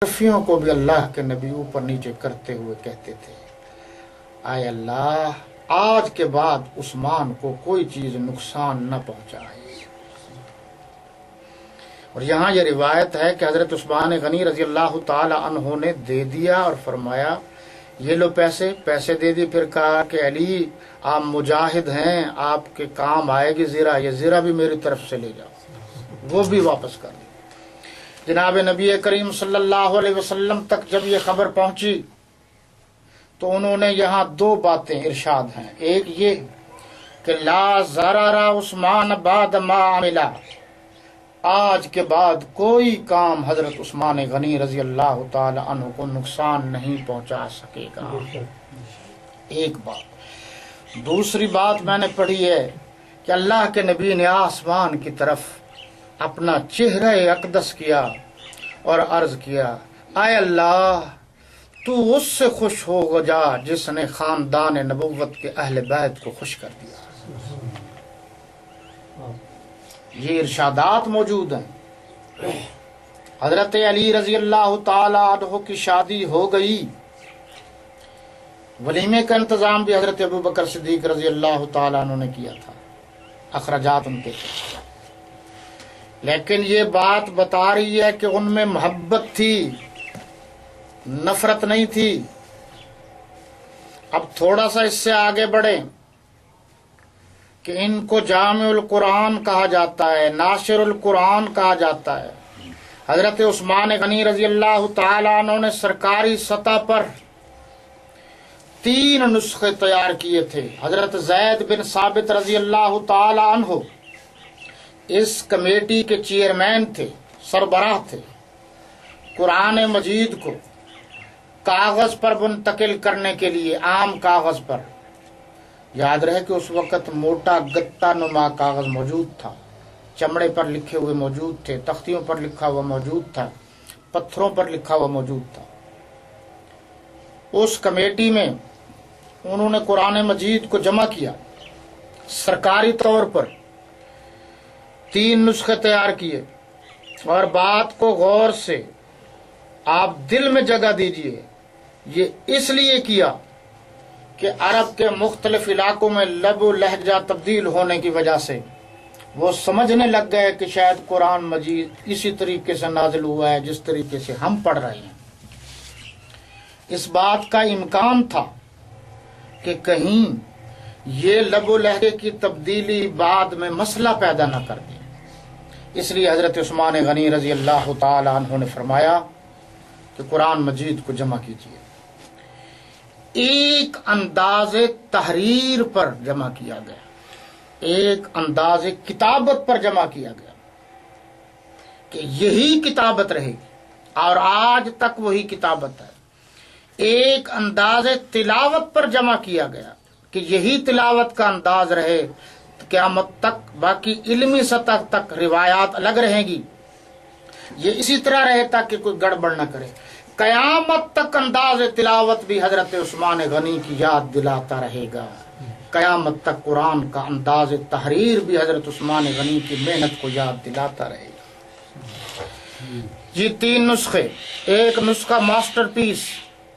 कुर्सियों को भी अल्लाह के नबी ऊपर नीचे करते हुए कहते थे, आय अल्लाह आज के बाद उस्मान को कोई चीज नुकसान न पहुंचाए। और यहाँ ये रिवायत है कि हजरत उस्मान गनी रजी अल्लाह ताला अन्हो ने दे दिया और फरमाया ये लो पैसे दे दिए। फिर कहा कि अली आप मुजाहिद हैं, आपके काम आएगी ज़ीरा, ये ज़ीरा भी मेरी तरफ से ले जाओ, वो भी वापस कर दी। जनाब नबी करीम सल्लल्लाहु अलैहि वसल्लम तक जब ये खबर पहुंची तो उन्होंने यहाँ दो बातें इरशाद हैं। एक ये कि ला ज़रारा उस्मान बाद मा अमिला, आज के बाद कोई काम हजरत उस्मान गनी रजी अल्लाह ताला अन्हु को नुकसान नहीं पहुंचा सकेगा। एक बात। दूसरी बात मैंने पढ़ी है कि अल्लाह के नबी ने आसमान की तरफ अपना चेहरा अक़दस किया और अर्ज किया, आय अल्लाह तू उससे खुश हो जा जिसने खानदान नबुव्वत के अहले बैत को खुश कर दिया। ये इरशादात मौजूद हैं। हजरत अली रजी अल्लाह ताला अन्हु की शादी हो गई, वलीमे का इंतजाम भी हजरत अबू बकर सिद्दीक रजी अल्लाह ताला अन्हु ने किया था, अखराजात उनके थे। लेकिन ये बात बता रही है कि उनमें मोहब्बत थी, नफरत नहीं थी। अब थोड़ा सा इससे आगे बढ़े कि इनको जामिउल कुरान कहा जाता है, नासिरुल कुरान कहा जाता है। हजरत उस्मान गनी रजी अल्लाह ताला अन्हु ने सरकारी सतह पर 3 नुस्खे तैयार किए थे। हजरत ज़ैद बिन साबित रजी अल्लाह ताला अन्हु इस कमेटी के चेयरमैन थे, सरबराह थे। कुरान मजीद को कागज पर मुंतकिल करने के लिए आम कागज पर, याद रहे कि उस वक्त मोटा गत्ता नुमा कागज मौजूद था, चमड़े पर लिखे हुए मौजूद थे, तख्तियों पर लिखा हुआ मौजूद था, पत्थरों पर लिखा हुआ मौजूद था। उस कमेटी में उन्होंने कुरान मजीद को जमा किया, सरकारी तौर पर 3 नुस्खे तैयार किए। और बात को गौर से आप दिल में जगह दीजिए, ये इसलिए किया कि अरब के मुख्तलिफ इलाकों में लबो लहजा तब्दील होने की वजह से वो समझने लग गए कि शायद कुरान मजीद इसी तरीके से नाजिल हुआ है जिस तरीके से हम पढ़ रहे हैं। इस बात का इम्कान था कि कहीं ये लबो लहजे की तब्दीली बाद में मसला पैदा न कर दे। इसलिए हजरत उस्मान गनी रजी अल्लाह ताला अन्हु ने फरमाया कि कुरान मजीद को जमा कीजिए। एक अंदाज़े तहरीर पर जमा किया गया, एक अंदाज़े किताबत पर जमा किया गया कि यही किताबत रहेगी और आज तक वही किताबत है। एक अंदाज़े तिलावत पर जमा किया गया कि यही तिलावत का अंदाज रहे क़यामत तक, बाकी इल्मी सतह तक रिवायात अलग रहेगी। ये इसी तरह रहे ताकि कोई गड़बड़ न करे। क़यामत तक अंदाज तिलावत भी हजरत उस्मान गनी की याद दिलाता रहेगा। क़यामत तक कुरान का अंदाज तहरीर भी हजरत उस्मान गनी की मेहनत को याद दिलाता रहेगा। ये 3 नुस्खे, एक नुस्खा मास्टरपीस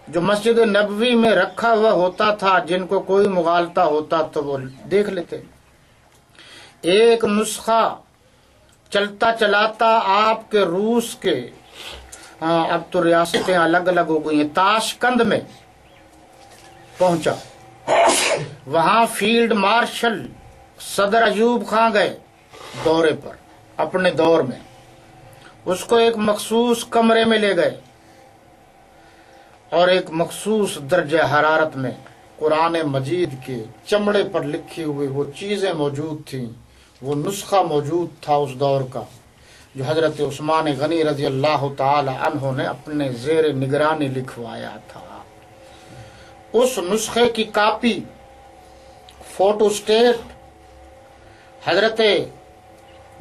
जो मस्जिद नबवी में रखा हुआ होता था, जिनको कोई मुगालता होता तो वो देख लेते। एक नुस्खा चलता चलाता आपके रूस के, अब तो रियासतें अलग अलग हो गई हैं, ताशकंद में पहुंचा। वहां फील्ड मार्शल सदर अयूब खां गए दौरे पर, अपने दौर में। उसको एक मखसूस कमरे में ले गए और एक मखसूस दर्जे हरारत में कुरान मजीद के चमड़े पर लिखी हुई वो चीजें मौजूद थीं, वो नुस्खा मौजूद था उस दौर का, जो हजरत उस्मान गनी रजी अल्लाह ताला अन्हु ने अपने ज़ेर निगरानी लिखवाया था। उस नुस्खे की कापी फोटो स्टेट हजरत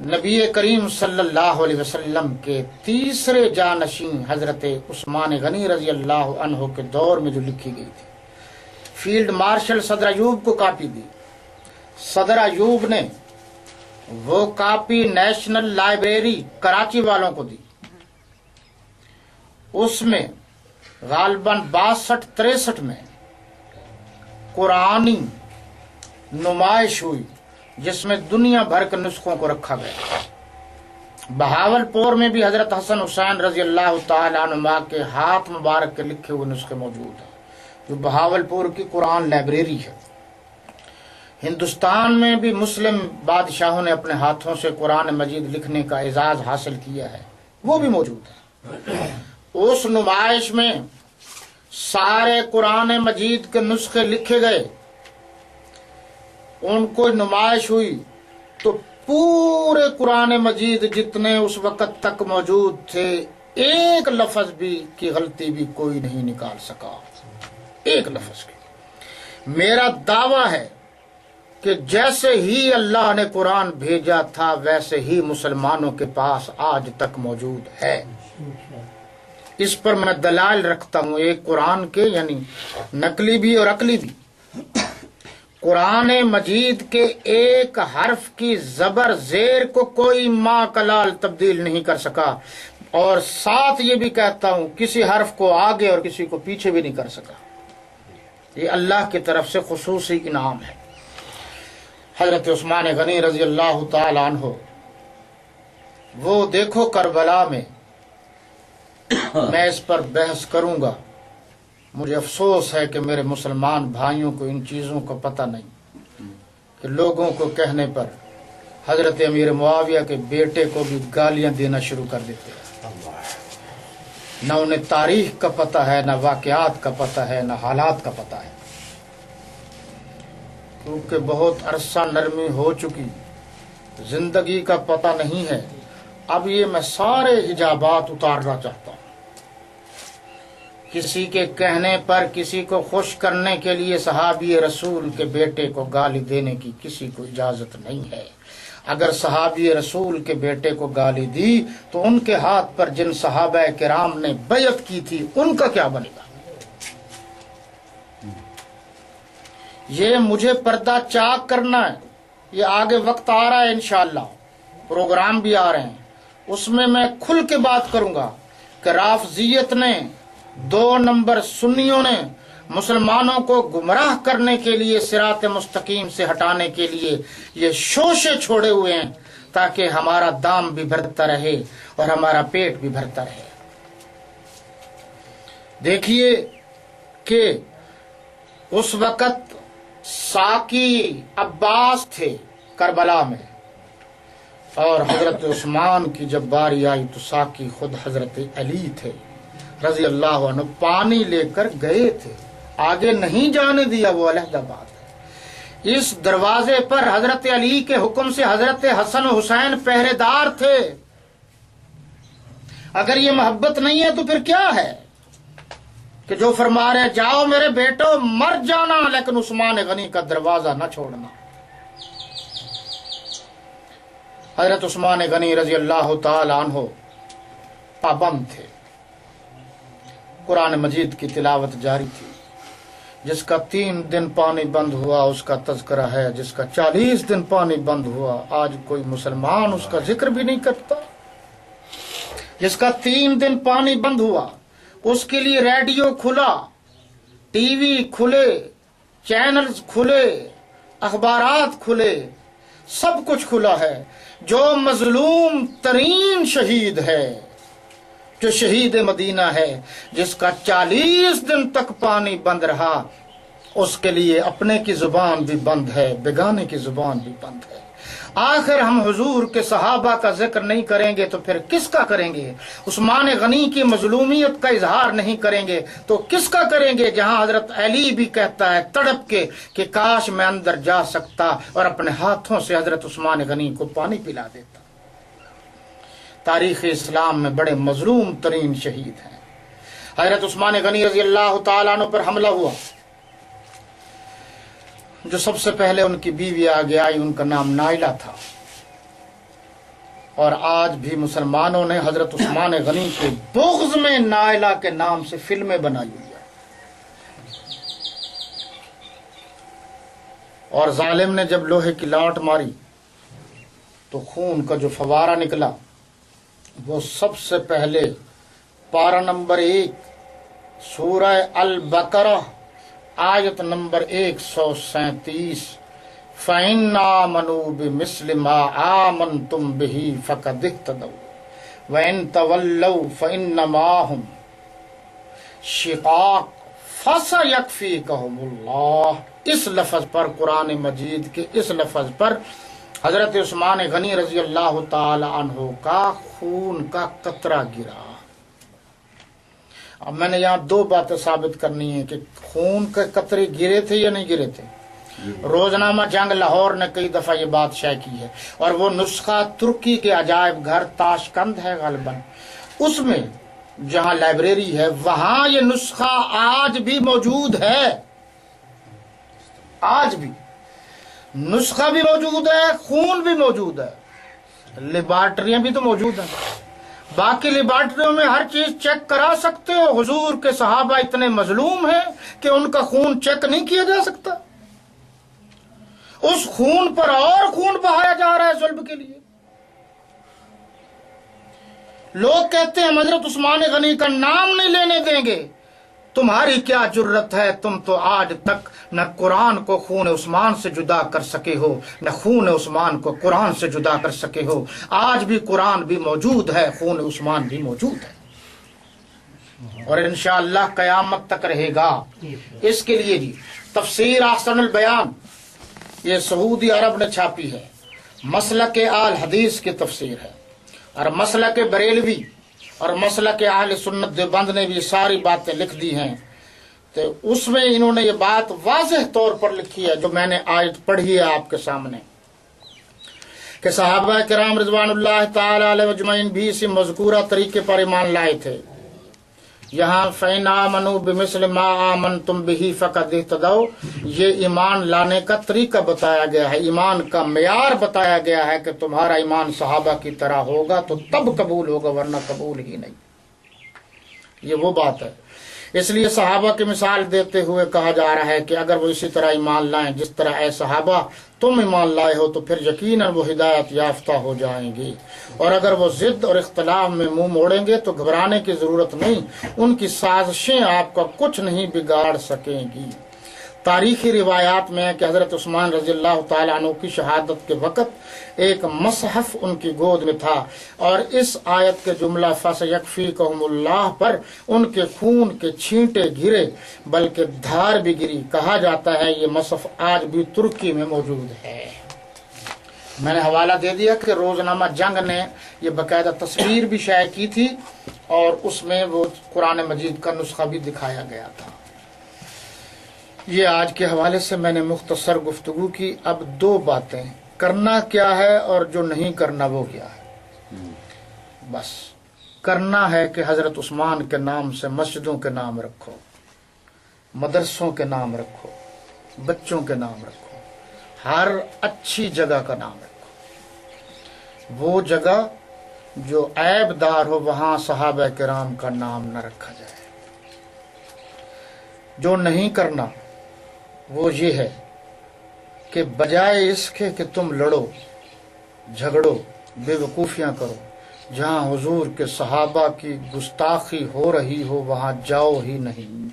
नबी करीम सल्लल्लाहु अलैहि वसल्लम के तीसरे जानशीं हजरत उस्मान गनी रजी अल्लाह अन्हु के दौर में जो लिखी गई थी, फील्ड मार्शल सदर अयूब को कापी दी। सदर अयूब ने वो कापी नेशनल लाइब्रेरी कराची वालों को दी। اس میں غالباً 62-63 میں قرآنی نمائش ہوئی جس میں دنیا بھر کے نسخوں کو رکھا گیا۔ بہاولپور میں بھی حضرت حسن حسین رضی اللہ تعالیٰ عنہما کے ہاتھ مبارک کے لکھے ہوئے نسخے موجود ہیں، جو بہاولپور کی قرآن لائبریری ہے۔ ہندوستان میں بھی مسلم بادشاہوں نے اپنے ہاتھوں سے قرآن مجید لکھنے کا اعزاز حاصل کیا ہے، وہ بھی موجود ہے۔ اس نمائش میں سارے قرآن مجید کے نسخے لکھے گئے، ان کو نمائش ہوئی تو پورے قرآن مجید جتنے اس وقت تک موجود تھے ایک لفظ بھی کی غلطی بھی کوئی نہیں نکال سکا، ایک لفظ کی۔ میرا دعویٰ ہے کہ جیسے ہی اللہ نے قرآن بھیجا تھا ویسے ہی مسلمانوں کے پاس آج تک موجود ہے۔ اس پر میں دلائل رکھتا ہوں، ایک قرآن کے یعنی نقلی بھی اور عقلی بھی۔ قرآن مجید کے ایک حرف کی زبر زیر کو کوئی ماں کلال تبدیل نہیں کر سکا، اور ساتھ یہ بھی کہتا ہوں کسی حرف کو آگے اور کسی کو پیچھے بھی نہیں کر سکا۔ یہ اللہ کی طرف سے خصوصی انعام ہے۔ حضرت عثمان غنی رضی اللہ تعالی عنہ، وہ دیکھو کربلا میں میں اس پر بحث کروں گا، مجھے افسوس ہے کہ میرے مسلمان بھائیوں کو ان چیزوں کا پتہ نہیں کہ لوگوں کو کہنے پر حضرت امیر معاویہ کے بیٹے کو بھی گالیاں دینا شروع کر دیتے ہیں۔ نہ انہیں تاریخ کا پتہ ہے، نہ واقعات کا پتہ ہے، نہ حالات کا پتہ ہے، کیونکہ بہت عرصہ نرمی ہو چکی، زندگی کا پتہ نہیں ہے۔ اب یہ میں سارے حجابات اتارنا چاہتا ہوں۔ کسی کے کہنے پر کسی کو خوش کرنے کے لیے صحابی رسول کے بیٹے کو گالی دینے کی کسی کو اجازت نہیں ہے۔ اگر صحابی رسول کے بیٹے کو گالی دی تو ان کے ہاتھ پر جن صحابہ کرام نے بیعت کی تھی ان کا کیا بنے گا؟ یہ مجھے پردہ چاک کرنا ہے، یہ آگے وقت آ رہا ہے، انشاءاللہ پروگرام بھی آ رہے ہیں، اس میں میں کھل کے بات کروں گا کہ رافضیت نے، 2 نمبر سنیوں نے مسلمانوں کو گمراہ کرنے کے لیے، صراط مستقیم سے ہٹانے کے لیے یہ شوشے چھوڑے ہوئے ہیں تاکہ ہمارا دام بھی بھرتا رہے اور ہمارا پیٹ بھی بھرتا رہے۔ دیکھیے کہ اس وقت ساقی عباس تھے کربلا میں، اور حضرت عثمان کی جب باری آئی تو ساقی خود حضرت علی تھے رضی اللہ عنہ، پانی لے کر گئے تھے، آگے نہیں جانے دیا، وہ علیحدہ بات ہے۔ اس دروازے پر حضرت علی کے حکم سے حضرت حسن و حسین پہرے دار تھے۔ اگر یہ محبت نہیں ہے تو پھر کیا ہے کہ جو فرما رہے جاؤ میرے بیٹو مر جانا لیکن عثمان غنی کا دروازہ نہ چھوڑنا۔ حضرت عثمان غنی رضی اللہ تعالی عنہ پابند تھے، قرآن مجید کی تلاوت جاری تھی۔ جس کا 3 دن پانی بند ہوا اس کا تذکرہ ہے، جس کا 40 دن پانی بند ہوا آج کوئی مسلمان اس کا ذکر بھی نہیں کرتا۔ جس کا 3 دن پانی بند ہوا اس کے لیے ریڈیو کھلا، ٹی وی کھلے، چینلز کھلے، اخبارات کھلے، سب کچھ کھلا ہے۔ جو مظلوم ترین شہید ہے، جو شہید مدینہ ہے، جس کا 40 دن تک پانی بند رہا، اس کے لیے اپنے کی زبان بھی بند ہے، بیگانے کی زبان بھی بند ہے۔ آخر ہم حضور کے صحابہ کا ذکر نہیں کریں گے تو پھر کس کا کریں گے؟ عثمان غنی کی مظلومیت کا اظہار نہیں کریں گے تو کس کا کریں گے؟ جہاں حضرت علی بھی کہتا ہے تڑپ کے کہ کاش میں اندر جا سکتا اور اپنے ہاتھوں سے حضرت عثمان غنی کو پانی پلا دیتا۔ تاریخ اسلام میں بڑے مظلوم ترین شہید ہیں۔ حضرت عثمان غنی رضی اللہ تعالیٰ عنہ پر حملہ ہوا، جو سب سے پہلے ان کی بیوی آگے آئی، ان کا نام نائلہ تھا، اور آج بھی مسلمانوں نے حضرت عثمان غنی کے بغض میں نائلہ کے نام سے فلمیں بنائی ہوئی ہیں۔ اور ظالم نے جب لوہے کی لاٹ ماری تو خون کا جو فوارہ نکلا وہ سب سے پہلے पारा नंबर 1 सूरह अल बकरा आयत नंबर 137 फ़इन्ना मनु बिमिस्लि मा आमनतुम बिही फ़क़द इह्तदौ व इन तवल्लौ फ़इन्नमा हुम शिक़ाक़ फ़सयक्फ़ीकहुमुल्लाह। इस लफ्ज़ पर, कुरान मजीद के इस लफ्ज़ पर हजरत उस्मान गनी रजी अल्लाह ताला अन्हु का खून का कतरा गिरा। अब मैंने यहाँ दो बातें साबित करनी है कि खून के कतरे गिरे थे या नहीं गिरे थे। रोजनामा जंग लाहौर ने कई दफा ये बात शेयर की है, और वो नुस्खा तुर्की के अजायब घर ताशकंद है गालिबन, उसमें जहां लाइब्रेरी है वहां ये नुस्खा आज भी मौजूद है। आज भी नुस्खा भी मौजूद है, खून भी मौजूद है, लेबॉर्टरियां भी तो मौजूद हैं। बाकी लेबॉर्टरियों में हर चीज चेक करा सकते हो। हुजूर के सहाबा इतने मजलूम हैं कि उनका खून चेक नहीं किया जा सकता। उस खून पर और खून बहाया जा रहा है जुल्म के लिए। लोग कहते हैं हजरत उस्मान गनी का नाम नहीं लेने देंगे। तुम्हारी क्या जुर्रत है, तुम तो आज तक न कुरान को खून उस्मान से जुदा कर सके हो, न खून उस्मान को कुरान से जुदा कर सके हो। आज भी कुरान भी मौजूद है, खून उस्मान भी मौजूद है, और इंशाअल्लाह कयामत तक रहेगा। इसके लिए जी तफसीर अहसनुल बयान ये सऊदी अरब ने छापी है, मसलक आल हदीस की तफसीर है, और मसलक बरेलवी और मसलक अहले सुन्नत देवबंद ने भी सारी बातें लिख दी हैं। तो उसमें इन्होंने ये बात वाज़ेह तौर पर लिखी है जो मैंने आयत पढ़ी है आपके सामने, कि सहाबा किराम रिज़वानुल्लाह ताला अलैहिम अजमईन भी इसी मज़कूरा तरीके पर ईमान लाए थे। यहाँ फ़इन आमनू बिमिस्लि मा आमनतुम बिही फ़क़द इह्तदौ, ये ईमान लाने का तरीका बताया गया है, ईमान का मेयार बताया गया है कि तुम्हारा ईमान सहाबा की तरह होगा तो तब कबूल होगा, वरना कबूल ही नहीं। ये वो बात है। इसलिए सहाबा की मिसाल देते हुए कहा जा रहा है कि अगर वो इसी तरह ईमान लाएं जिस तरह ए सहाबा तुम ईमान लाए हो, तो फिर यकीनन वो हिदायत याफ्ता हो जाएंगे। और अगर वो जिद और इख्तिलाफ में मुंह मोड़ेंगे तो घबराने की जरूरत नहीं, उनकी साजिशें आपका कुछ नहीं बिगाड़ सकेंगी। तारीखी रिवायात में है कि हजरत उस्मान रज़ियल्लाहु ताला अन्हु की शहादत के वक़्त एक मसहफ उनकी गोद में था, और इस आयत के जुमला फ़सयक्फ़ीकहुमुल्लाह पर उनके खून के छींटे गिरे, बल्कि धार भी गिरी। कहा जाता है ये मसहफ आज भी तुर्की में मौजूद है। मैंने हवाला दे दिया कि रोजनामा जंग ने ये बाकायदा तस्वीर भी शाये की थी, और उसमें वो कुरान मजीद का नुस्खा भी दिखाया गया था। ये आज के हवाले से मैंने मुख्तसर गुफ्तगू की। अब दो बातें, करना क्या है और जो नहीं करना वो क्या है। बस करना है कि हजरत उस्मान के नाम से मस्जिदों के नाम रखो, मदरसों के नाम रखो, बच्चों के नाम रखो, हर अच्छी जगह का नाम रखो। वो जगह जो ऐबदार हो वहां सहाबा किराम का नाम न रखा जाए। जो नहीं करना वो ये है कि बजाय इसके कि तुम लड़ो झगड़ो बेवकूफ़ियाँ करो, जहाँ हुजूर के सहाबा की गुस्ताखी हो रही हो वहाँ जाओ ही नहीं।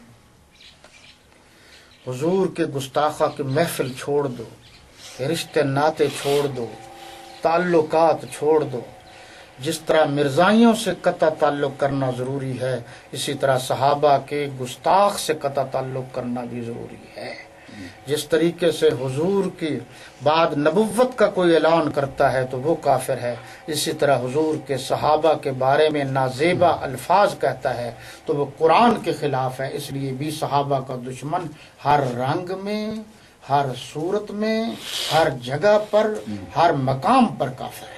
हुजूर के गुस्ताखा की महफिल छोड़ दो, रिश्ते नाते छोड़ दो, ताल्लुकात छोड़ दो। जिस तरह मिर्जाइयों से कता ताल्लुक करना ज़रूरी है, इसी तरह सहाबा के गुस्ताख से कता ताल्लुक करना भी ज़रूरी है। जिस तरीके से हुजूर की बाद नबुव्वत का कोई ऐलान करता है तो वो काफिर है, इसी तरह हुजूर के सहाबा के बारे में नाजेबा अल्फाज कहता है तो वो कुरान के खिलाफ है। इसलिए भी सहाबा का दुश्मन हर रंग में, हर सूरत में, हर जगह पर, हर मकाम पर काफिर है।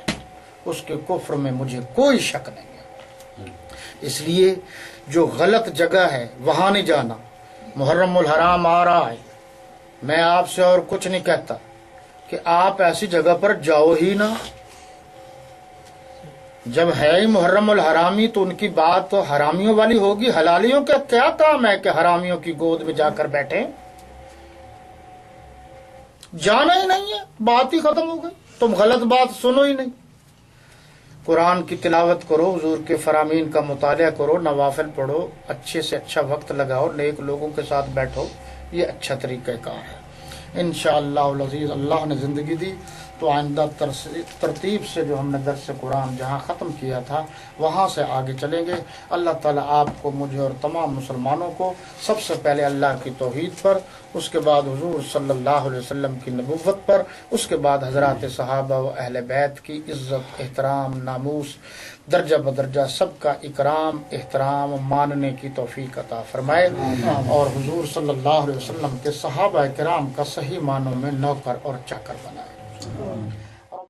उसके कुफ्र में मुझे कोई शक नहीं है। इसलिए जो गलत जगह है वहां नहीं जाना। मुहर्रमुल हराम आ रहा है, मैं आपसे और कुछ नहीं कहता कि आप ऐसी जगह पर जाओ ही ना। जब है ही मुहर्रमुल हरामी तो उनकी बात तो हरामियों वाली होगी। हलालियों का क्या काम है कि हरामियों की गोद में जाकर बैठे? जाना ही नहीं है, बात ही खत्म हो गई। तुम गलत बात सुनो ही नहीं। قرآن کی تلاوت کرو، حضور کے فرامین کا مطالعہ کرو، نوافل پڑھو، اچھے سے اچھا وقت لگاؤ، نیک لوگوں کے ساتھ بیٹھو، یہ اچھا طریقہ کار ہے۔ انشاءاللہ العزیز اللہ نے زندگی دی تو آئندہ ترتیب سے جو ہم نے درس قرآن جہاں ختم کیا تھا وہاں سے آگے چلیں گے۔ اللہ تعالیٰ آپ کو، مجھے اور تمام مسلمانوں کو سب سے پہلے اللہ کی توحید پر، اس کے بعد حضور صلی اللہ علیہ وسلم کی نبوت پر، اس کے بعد حضرات صحابہ و اہل بیت کی عزت، احترام، ناموس، درجہ بدرجہ سب کا اکرام، احترام، ماننے کی توفیق عطا فرمائے، اور حضور صلی اللہ علیہ وسلم کے صحابہ کرام کا صحیح معنوں میں نوکر اور چاکر بنائے۔